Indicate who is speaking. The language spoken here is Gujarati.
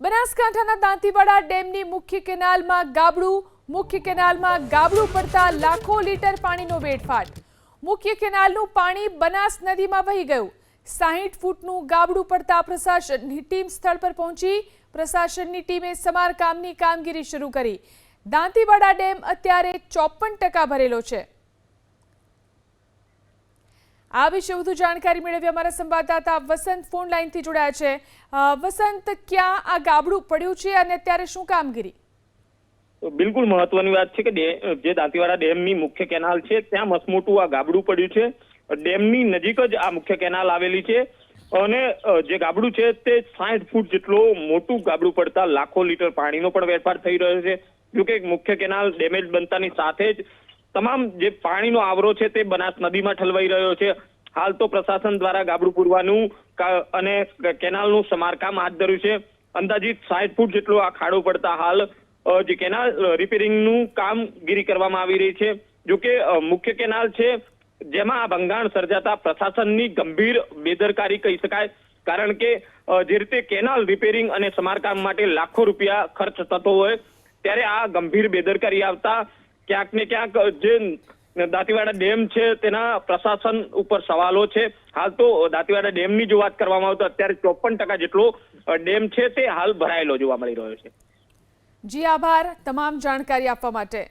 Speaker 1: બનાસકાંઠાના દાંતીવાડા ડેમની મુખ્ય કેનાલમાં ગાબડું પડતા લાખો લીટર પાણીનો વેડફાટ। મુખ્ય કેનાલનું પાણી બનાસ નદીમાં વહી ગયું। 60 ફૂટનું ગાબડું પડતા પ્રશાસનની ટીમ સ્થળ પર પહોંચી। પ્રશાસનની ટીમે સમારકામની કામગીરી શરૂ કરી। દાંતીવાડા ડેમ અત્યારે 54% ભરેલો છે। આ વિશે વધુ જાણકારી મેળવી અમારા સંવાદદાતા વસંત ફોન લાઈનથી જોડાયા છે। વસંત, ક્યાં આ ગાબડું પડ્યું છે અને અત્યારે શું કામગીરી?
Speaker 2: બિલકુલ મહત્વની વાત છે કે જે દાંતીવાડા ડેમની મુખ્ય કેનાલ છે ત્યાં મસમોટું આ ગાબડું પડ્યું છે। ડેમની નજીક જ આ મુખ્ય કેનાલ આવેલી છે અને જે ગાબડું છે તે 60 ફૂટ જેટલો મોટું ગાબડું પડતા લાખો લીટર પાણીનો પણ વેડફાટ થઈ રહ્યો છે। જોકે મુખ્ય કેનાલ ડેમેજ બનતાની સાથે જ તમામ જે પાણીનો આવરો છે તે બનાસ નદીમાં ઠલવાઈ રહ્યો છે। હાલ તો પ્રશાસન દ્વારા ગાબડું પૂરવાનું અને કેનાલનું સમારકામ હાથ ધર્યું છે। અંદાજિત 60 ફૂટ જેટલો આ ખાડો પડતા હાલ જે કેનાલ રિપેરિંગનું કામગીરી કરવામાં આવી રહી છે। જોકે મુખ્ય કેનાલ છે જેમાં આ ભંગાણ સર્જાતા પ્રશાસનની ગંભીર બેદરકારી કહી શકાય, કારણ કે જે રીતે કેનાલ રિપેરિંગ અને સમારકામ માટે લાખો રૂપિયા ખર્ચ થતો હોય ત્યારે આ ગંભીર બેદરકારી આવતા ક્યાંક ને ક્યાંક જે દાંતીવાડા ડેમ છે તેના પ્રશાસન ઉપર સવાલો છે। હાલ તો દાંતીવાડા ડેમની જો વાત કરવામાં આવે તો અત્યારે 54% જેટલો ડેમ છે તે હાલ ભરાયેલો જોવા મળી રહ્યો છે।
Speaker 1: જી આભાર તમામ જાણકારી આપવા માટે।